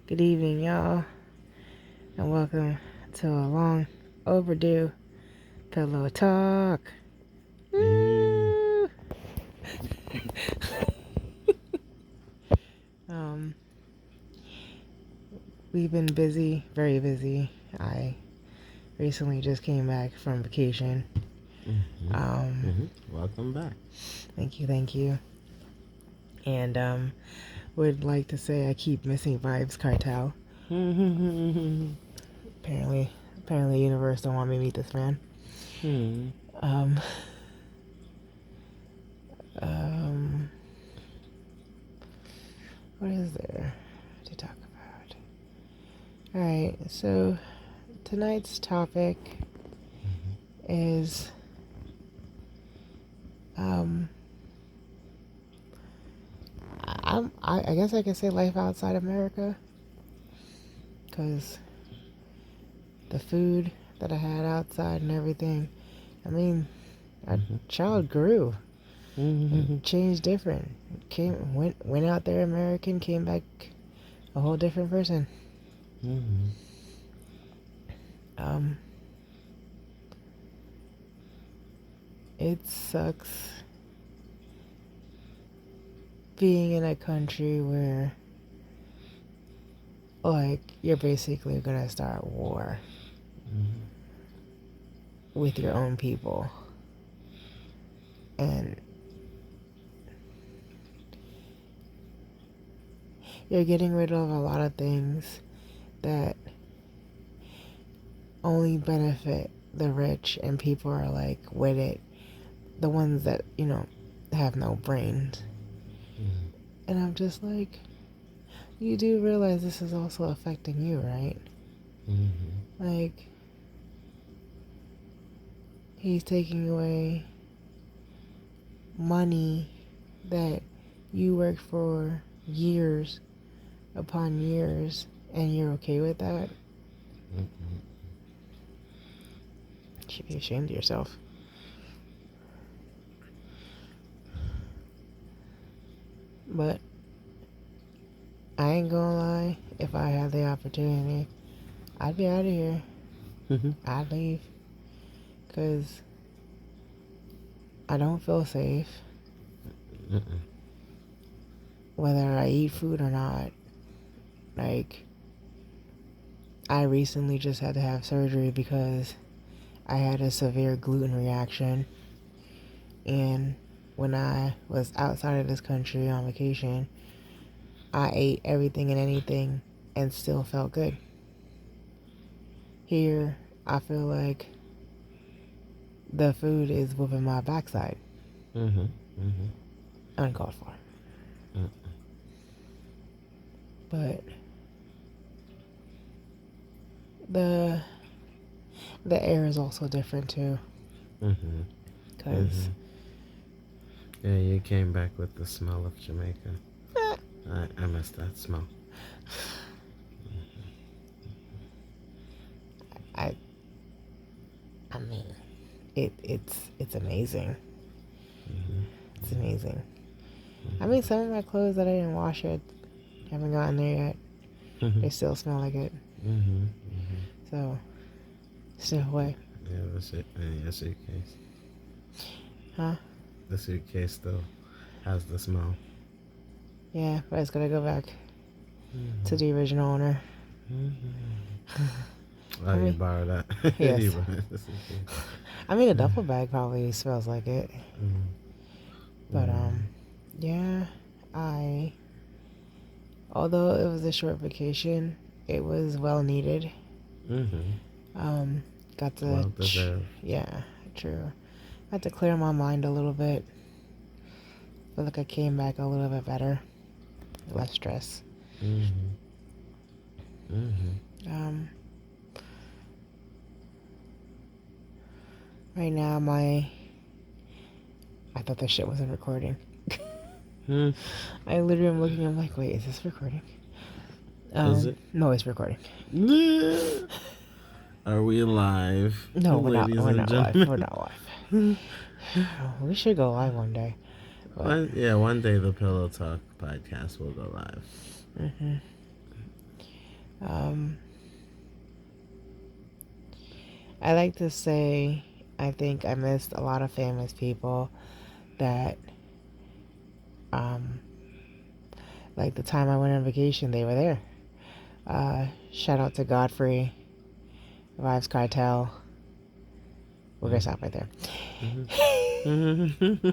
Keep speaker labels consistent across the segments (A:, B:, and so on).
A: Good evening, y'all, and welcome to a long overdue pillow talk. Woo! um, we've been busy, very busy. I recently just came back from vacation.
B: Welcome back.
A: Thank you. And would like to say I keep missing Vibes Cartel. Apparently, the universe don't want me to meet this man. Um, um, what is there to talk about? All right, so tonight's topic is I guess I could say life outside America, because the food that I had outside and everything. I mean, our child grew, changed different. Went out there American, came back a whole different person. Um, it sucks being in a country where, like, you're basically gonna start war with your own people. And you're getting rid of a lot of things that only benefit the rich, and people are like with it. The ones that, have no brains. And I'm just like, you do realize this is also affecting you, right? Like, he's taking away money that you worked for years upon years, and you're okay with that? You should be ashamed of yourself. But I ain't gonna lie, if I had the opportunity, I'd be out of here. I'd leave. Because I don't feel safe. Whether I eat food or not. Like, I recently just had to have surgery because I had a severe gluten reaction. And when I was outside of this country on vacation, I ate everything and anything and still felt good. Here, I feel like the food is whooping my backside. Uncalled for. But the air is also different too. Because
B: yeah, you came back with the smell of Jamaica. I miss that smell.
A: I mean, it's amazing. It's amazing. I mean, some of my clothes that I didn't wash yet, haven't gotten there yet. They still smell like it. So, stay away.
B: Yeah, that's it. Your suitcase.
A: Huh?
B: The suitcase still has the smell.
A: Yeah, but it's gonna go back to the original owner.
B: Oh, you borrowed that?
A: Yes.
B: You borrowed the suitcase.
A: I mean, a duffel bag probably smells like it. But, yeah, although it was a short vacation, it was well needed. Got to,
B: well deserved.
A: Yeah, true. Got to clear my mind a little bit. Feel like I came back a little bit better. Less stress. Right now, I thought this shit wasn't recording. I literally am looking, I'm like, wait, is this recording?
B: Is it?
A: No, it's recording.
B: Are we live?
A: No, we're not
B: Gentlemen?
A: live. We're not live. We should go live one day.
B: One day the Pillow Talk podcast will go live.
A: Um, I like to say I think I missed a lot of famous people that, um, like the time I went on vacation, they were there. Shout out to Godfrey, Vibes Cartel. We're gonna stop right there.
B: Mm-hmm.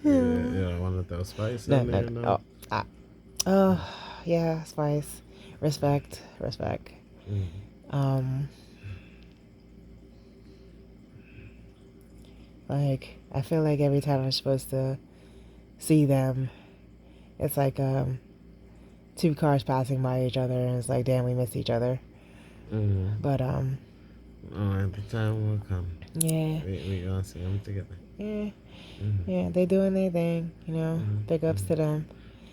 B: Yeah, I want to throw spice
A: No,
B: in
A: no,
B: there, no.
A: oh, ah, oh, yeah, Spice. Respect, respect.
B: Mm-hmm.
A: Um, like, I feel like every time I'm supposed to see them, it's like, two cars passing by each other, and it's like, damn, we missed each other.
B: Mm-hmm.
A: But,
B: Oh, the time will come.
A: yeah,
B: We gonna see them together.
A: yeah,
B: Mm-hmm.
A: yeah, they doing their thing, big ups
B: Mm-hmm.
A: to them.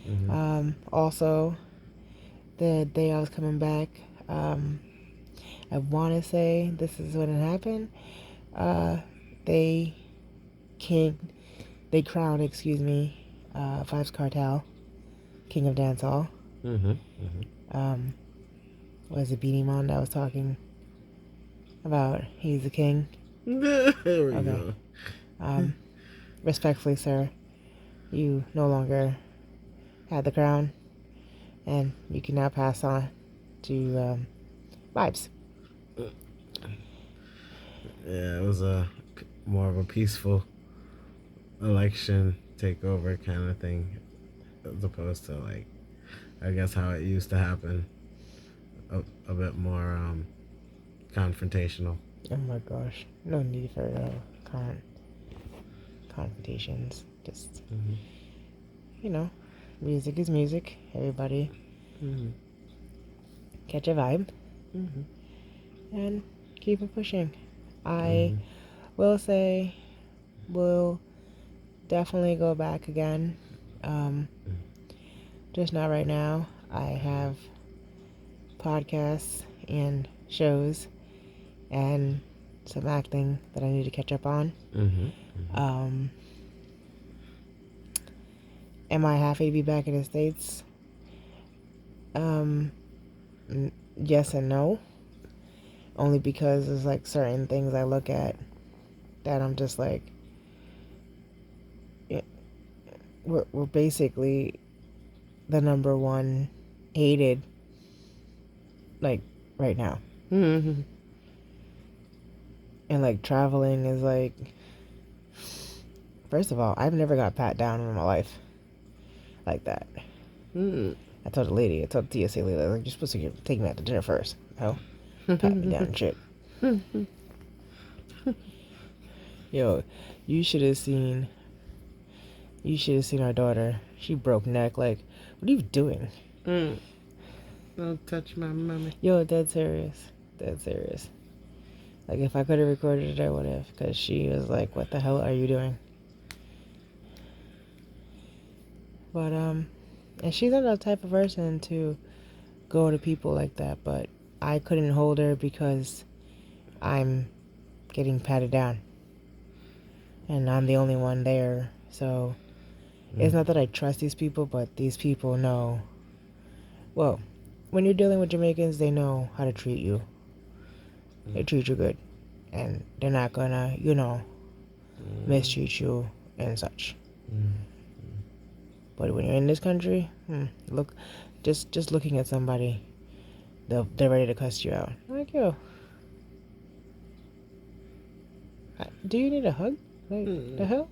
B: Mm-hmm.
A: Also, the day I was coming back, I want to say this is when it happened. Uh, they king, they crowned, excuse me, Vibes Cartel, King of Dancehall.
B: Mm-hmm. Mm-hmm.
A: Um, was it Beanie Man that was talking about he's the king?
B: There we
A: Okay.
B: go.
A: Um, respectfully, sir, you no longer have the crown, and you can now pass on to Vibes.
B: Yeah, it was a more of a peaceful election takeover kind of thing, as opposed to like I guess how it used to happen, a bit more confrontational.
A: Oh my gosh, no need for confrontations. Just
B: Mm-hmm.
A: you know, music is music. Everybody
B: Mm-hmm.
A: catch a vibe
B: Mm-hmm.
A: and keep it pushing. I
B: Mm-hmm.
A: will say we'll definitely go back again. Um, just not right now. I have podcasts and shows and some acting that I need to catch up on.
B: Mm-hmm.
A: Um, am I happy to be back in the States? Um, yes and no. Only because there's like certain things I look at that I'm just like, yeah, we're basically the number one hated like right now.
B: Mm-hmm.
A: And like traveling is like, first of all, I've never got pat down in my life like that.
B: Mm-hmm.
A: I told the lady, I told the TSA lady, like, you're supposed to take me out to dinner first. No, pat me down and shit. Yo, you should have seen, you should have seen our daughter. She broke neck. Like, what are you doing?
B: Mm. Don't touch my mommy.
A: Yo, dead serious, dead serious. Like, if I could have recorded it, I would have, because she was like, what the hell are you doing? But and she's not the type of person to go to people like that. But I couldn't hold her because I'm getting patted down, and I'm the only one there. So it's not that I trust these people, but these people know. Well, when you're dealing with Jamaicans, they know how to treat you. They treat you good, and they're not gonna, mistreat you and such. But when you're in this country, look, just looking at somebody, they're ready to cuss you out. Like, yo, do you need a hug? Like, the hell?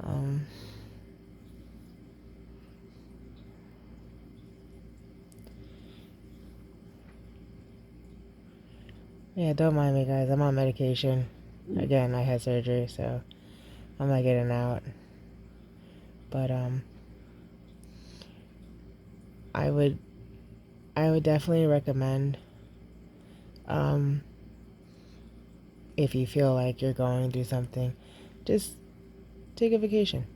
A: Um, yeah, don't mind me, guys. I'm on medication. Again, I had surgery, so I'm not getting out. But I would, I would definitely recommend, um, if you feel like you're going through something, just take a vacation.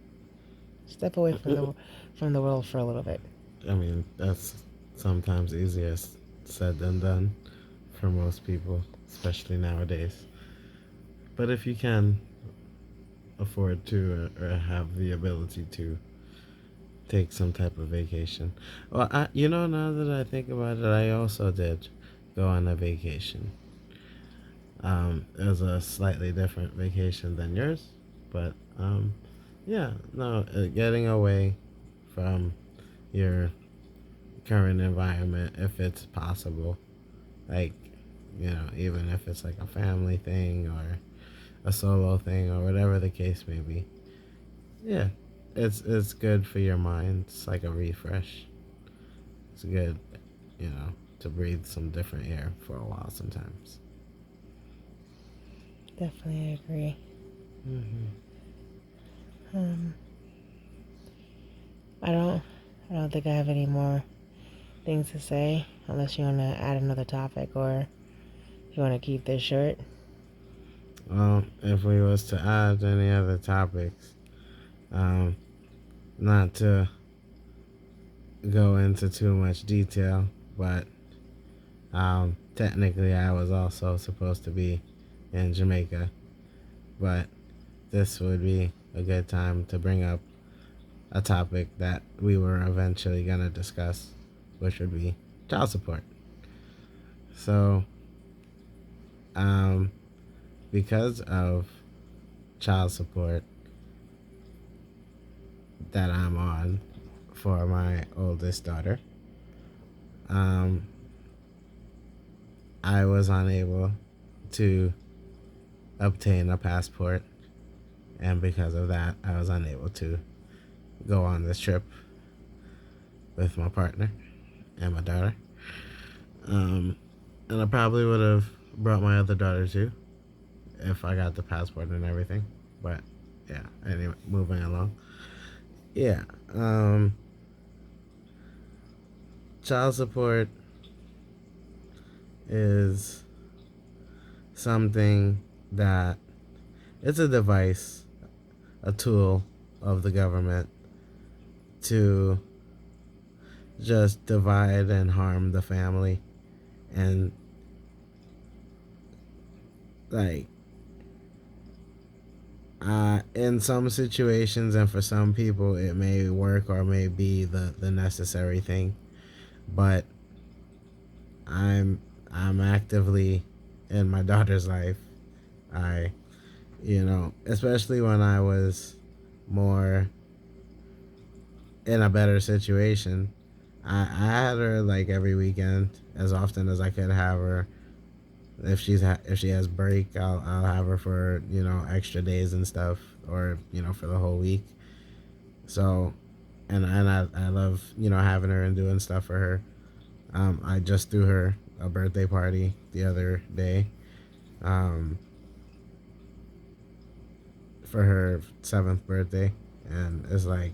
A: Step away from the world for a little bit.
B: I mean, that's sometimes easier said than done for most people, especially nowadays. But if you can afford to or have the ability to, take some type of vacation. Well, now that I think about it, I also did go on a vacation. It was a slightly different vacation than yours, but yeah, no, getting away from your current environment if it's possible, like even if it's like a family thing or a solo thing or whatever the case may be. Yeah, it's good for your mind. It's like a refresh. It's good, to breathe some different air for a while sometimes.
A: Definitely agree.
B: Hmm.
A: Um, I don't, I don't think I have any more things to say unless you want to add another topic or you want to keep this short.
B: Well, if we was to add any other topics, um, not to go into too much detail, but technically I was also supposed to be in Jamaica, but this would be a good time to bring up a topic that we were eventually going to discuss, which would be child support. So, um, because of child support that I'm on for my oldest daughter, um, I was unable to obtain a passport, and because of that, I was unable to go on this trip with my partner and my daughter. Um, and I probably would have brought my other daughter too if I got the passport and everything. But yeah, anyway, moving along. Yeah, um, child support is something that it's a device, a tool of the government to just divide and harm the family. And like in some situations and for some people it may work or may be the necessary thing, but i'm I'm actively in my daughter's life. I especially when I was more in a better situation, I had her like every weekend as often as I could have her. If she has break, I'll have her for extra days and stuff, or for the whole week. So, and I love having her and doing stuff for her. I just threw her a birthday party the other day, um, for her 7th birthday, and it's like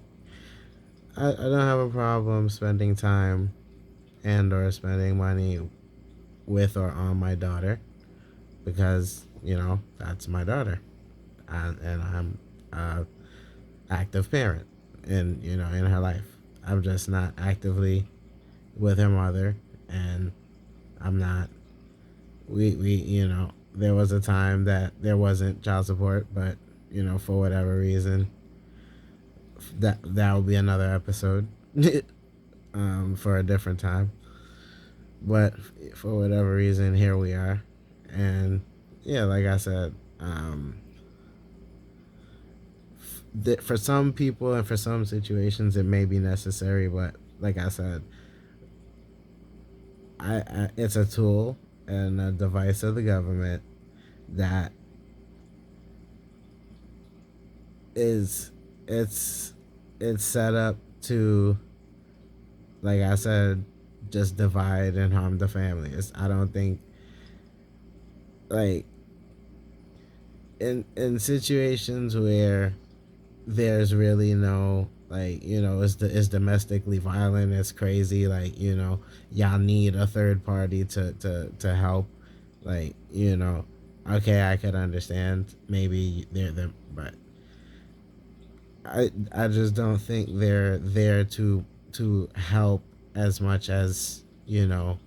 B: I don't have a problem spending time and or spending money with or on my daughter, because that's my daughter, and I'm a active parent in her life. I'm just not actively with her mother, and I'm not. We there was a time that there wasn't child support, but for whatever reason, that will be another episode, for a different time. But for whatever reason, here we are, and yeah, like I said, for some people and for some situations, it may be necessary. But like I said, it's a tool and a device of the government that is it's it's set up to, like I said, just divide and harm the families. I don't think, like, in situations where there's really no, like, it's domestically violent, it's crazy, like, y'all need a third party to help, like, okay, I could understand maybe they're the, but I just don't think they're there to help as much as the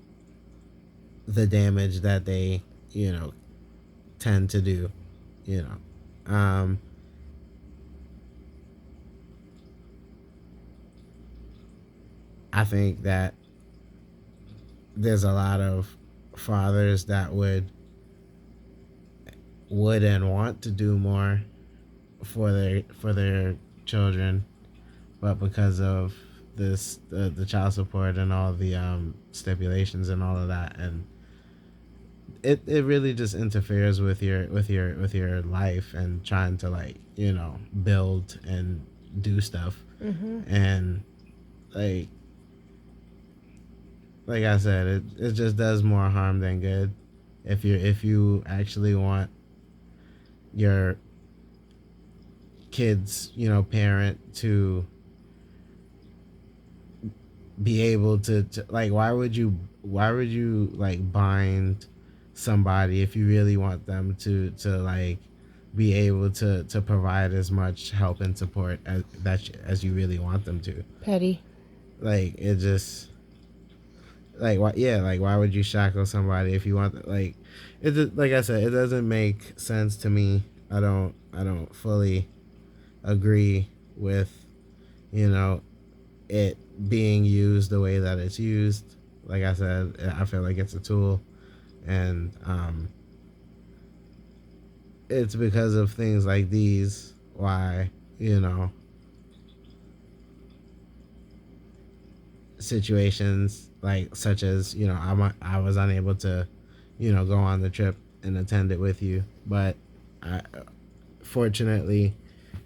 B: damage that they tend to do. You know, um, I think that there's a lot of fathers that would and want to do more for their children, but because of this the child support and all the stipulations and all of that, and it really just interferes with your life and trying to, like, build and do stuff.
A: Mm-hmm.
B: And like like I said, it just does more harm than good. If you actually want your kids, parent to be able to, like, why would you like bind somebody if you really want them to like be able to provide as much help and support as you really want them to.
A: Petty.
B: Like, it just, like, why, yeah, like, why would you shackle somebody if you want, like, like I said, it doesn't make sense to me. I don't fully agree with, you know it being used the way that it's used. Like I said, I feel like it's a tool, and it's because of things like these why, situations like such as, I was unable to, go on the trip and attend it with you, but I fortunately,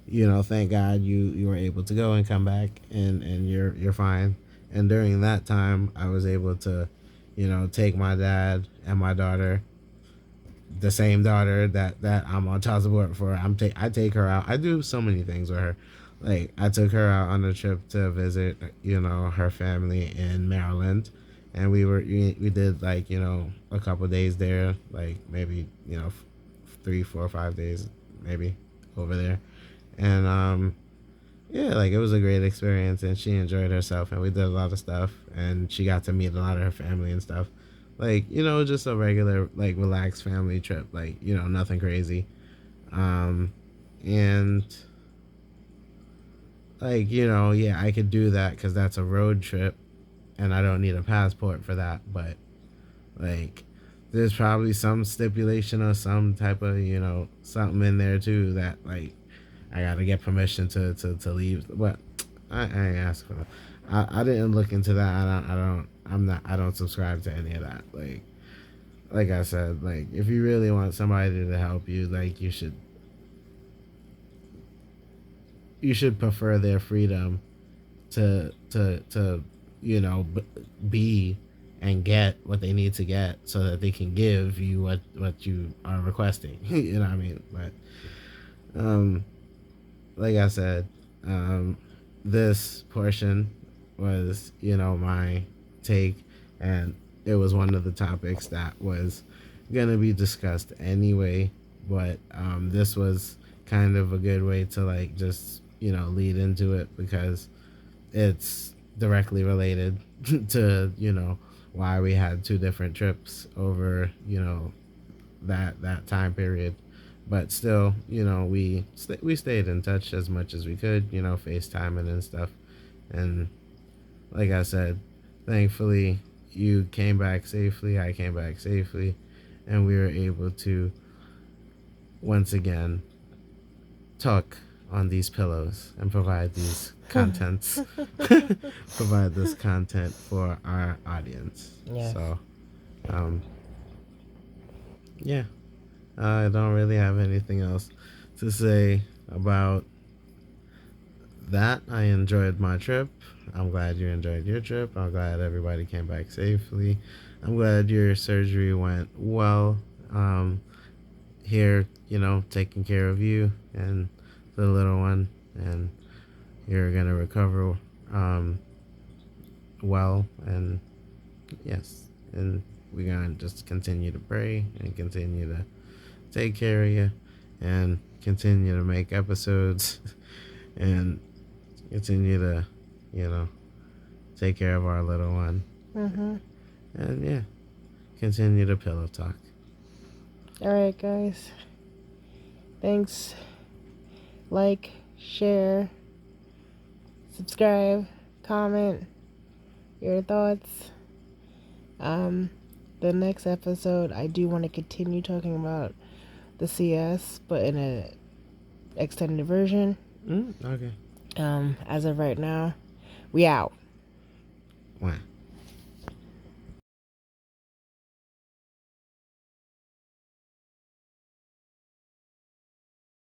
B: thank God you were able to go and come back, and you're fine. And during that time, I was able to, take my dad and my daughter, the same daughter that I'm on child support for. I take her out. I do so many things with her. Like, I took her out on a trip to visit, her family in Maryland, and we did, like, a couple days there, like maybe 3, 4, 5 days maybe over there. And yeah, like, it was a great experience, and she enjoyed herself, and we did a lot of stuff, and she got to meet a lot of her family and stuff. Like, just a regular, like, relaxed family trip, like, nothing crazy. um and, like, yeah, I could do that because that's a road trip, and I don't need a passport for that. But, like, there's probably some stipulation or some type of, something in there too, that, like, I gotta get permission to leave. But I ain't asked for that. I didn't look into that. I don't subscribe to any of that. Like I said, like, if you really want somebody to help you, like, you should prefer their freedom to be and get what they need to get, so that they can give you what you are requesting. You know what I mean? But um like I said, um, this portion was, my take, and it was one of the topics that was gonna be discussed anyway. But this was kind of a good way to, like, just, lead into it, because it's directly related to, why we had two different trips over, that time period. But still, we stayed in touch as much as we could, FaceTiming and stuff. And like I said, thankfully you came back safely, I came back safely, and we were able to once again talk on these pillows and provide these contents provide this content for our audience.
A: Yes.
B: So um yeah, I don't really have anything else to say about that. I enjoyed my trip. I'm glad you enjoyed your trip. I'm glad everybody came back safely. I'm glad your surgery went well. Here, taking care of you and the little one, and you're gonna recover well. And yes, and we're gonna just continue to pray and continue to take care of you, and continue to make episodes, and continue to, you know, take care of our little one.
A: Mm-hmm.
B: And yeah, continue to pillow talk.
A: All right, guys. Thanks. Like, share, subscribe, comment, your thoughts. Um, the next episode, I do want to continue talking about the CS, but in a extended version.
B: Okay.
A: As of right now, we out.
B: Why?